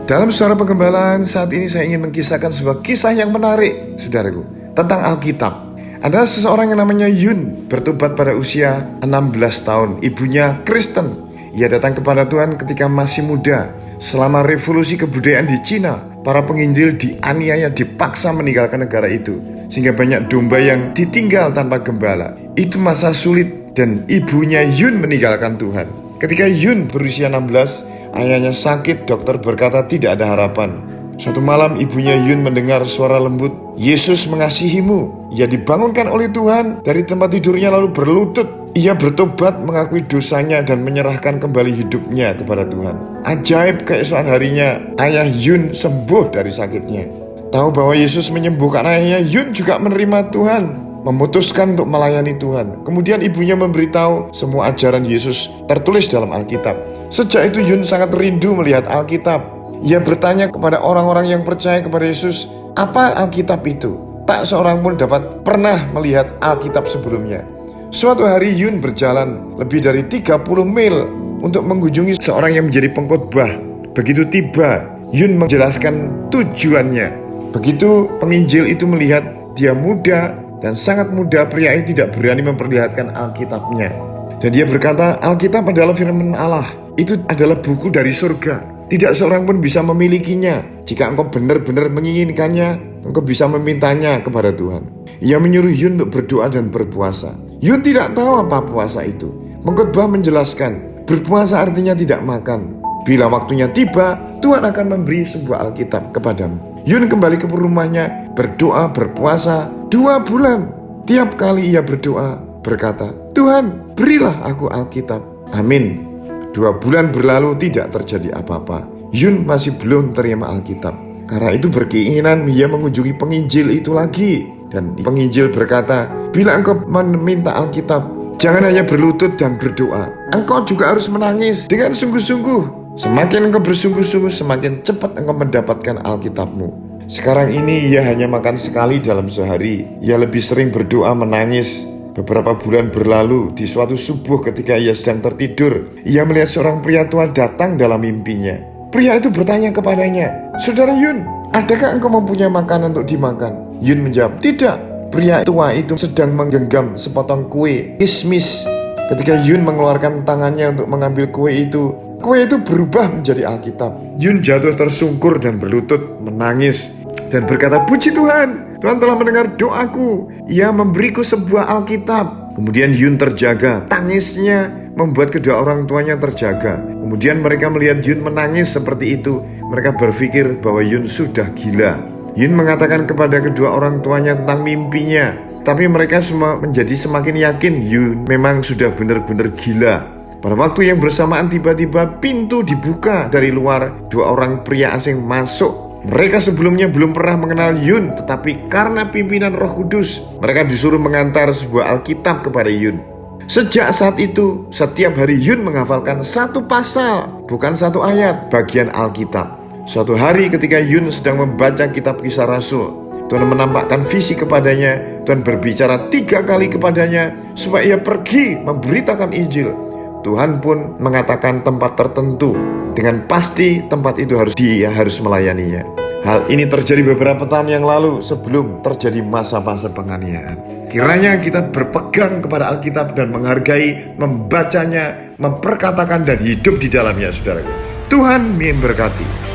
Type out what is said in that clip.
Dalam Suara Penggembalaan saat ini saya ingin mengkisahkan sebuah kisah yang menarik, saudaraku, tentang Alkitab. Ada seseorang yang namanya Yun, bertobat pada usia 16 tahun. Ibunya Kristen. Ia datang kepada Tuhan ketika masih muda. Selama revolusi kebudayaan di Cina, para penginjil dianiaya, dipaksa meninggalkan negara itu, sehingga banyak domba yang ditinggal tanpa gembala. Itu masa sulit dan ibunya Yun meninggalkan Tuhan. Ketika Yun berusia 16, ayahnya sakit, dokter berkata tidak ada harapan. Suatu malam ibunya Yun mendengar suara lembut, "Yesus mengasihimu." Ia dibangunkan oleh Tuhan dari tempat tidurnya lalu berlutut. Ia bertobat, mengakui dosanya dan menyerahkan kembali hidupnya kepada Tuhan. Ajaib, keesokan harinya ayah Yun sembuh dari sakitnya. Tahu bahwa Yesus menyembuhkan ayahnya, Yun juga menerima Tuhan, memutuskan untuk melayani Tuhan. Kemudian ibunya memberitahu semua ajaran Yesus tertulis dalam Alkitab. Sejak itu Yun sangat rindu melihat Alkitab. Ia bertanya kepada orang-orang yang percaya kepada Yesus, apa Alkitab itu? Tak seorang pun dapat pernah melihat Alkitab sebelumnya. Suatu hari Yun berjalan lebih dari 30 mil untuk mengunjungi seorang yang menjadi pengkhotbah. Begitu tiba, Yun menjelaskan tujuannya. Begitu penginjil itu melihat dia muda dan sangat muda, pria ini tidak berani memperlihatkan Alkitabnya. Dan dia berkata, Alkitab adalah firman Allah. Itu adalah buku dari surga. Tidak seorang pun bisa memilikinya. Jika engkau benar-benar menginginkannya, engkau bisa memintanya kepada Tuhan. Ia menyuruh Yun untuk berdoa dan berpuasa. Yun tidak tahu apa puasa itu. Pengkhotbah menjelaskan, berpuasa artinya tidak makan. Bila waktunya tiba, Tuhan akan memberi sebuah Alkitab kepadamu. Yun kembali ke rumahnya, berdoa, berpuasa 2 bulan. Tiap kali ia berdoa, berkata, Tuhan, berilah aku Alkitab. Amin. 2 bulan berlalu, tidak terjadi apa-apa. Yun masih belum terima Alkitab. Karena itu berkeinginan ia mengunjungi penginjil itu lagi. Dan penginjil berkata, bila engkau meminta Alkitab, jangan hanya berlutut dan berdoa. Engkau juga harus menangis dengan sungguh-sungguh. Semakin engkau bersungguh-sungguh, semakin cepat engkau mendapatkan Alkitabmu. Sekarang ini ia hanya makan sekali dalam sehari. Ia lebih sering berdoa, menangis. Beberapa bulan berlalu, di suatu subuh ketika ia sedang tertidur, ia melihat seorang pria tua datang dalam mimpinya. Pria itu bertanya kepadanya, Saudara Yun, adakah engkau mempunyai makanan untuk dimakan? Yun menjawab, tidak. Pria tua itu sedang menggenggam sepotong kue, kismis. Ketika Yun mengeluarkan tangannya untuk mengambil kue itu berubah menjadi Alkitab. Yun jatuh tersungkur dan berlutut, menangis, dan berkata, Puji Tuhan, Tuhan telah mendengar doaku. Ia memberiku sebuah Alkitab. Kemudian Yun terjaga, tangisnya membuat kedua orang tuanya terjaga. Kemudian mereka melihat Yun menangis seperti itu. Mereka berpikir bahwa Yun sudah gila. Yun mengatakan kepada kedua orang tuanya tentang mimpinya. Tapi mereka semua menjadi semakin yakin Yun memang sudah benar-benar gila. Pada waktu yang bersamaan tiba-tiba pintu dibuka dari luar. 2 orang pria asing masuk. Mereka sebelumnya belum pernah mengenal Yun, tetapi karena pimpinan Roh Kudus, mereka disuruh mengantar sebuah Alkitab kepada Yun. Sejak saat itu, setiap hari Yun menghafalkan 1 pasal, bukan 1 ayat, bagian Alkitab. Suatu hari ketika Yun sedang membaca kitab Kisah Rasul, Tuhan menampakkan visi kepadanya. Tuhan berbicara 3 kali kepadanya supaya ia pergi memberitakan Injil. Tuhan pun mengatakan tempat tertentu. Dengan pasti tempat itu dia harus melayaninya. Hal ini terjadi beberapa tahun yang lalu sebelum terjadi masa-masa penganiayaan. Kiranya kita berpegang kepada Alkitab dan menghargai, membacanya, memperkatakan dan hidup di dalamnya, saudaraku. Tuhan memberkati.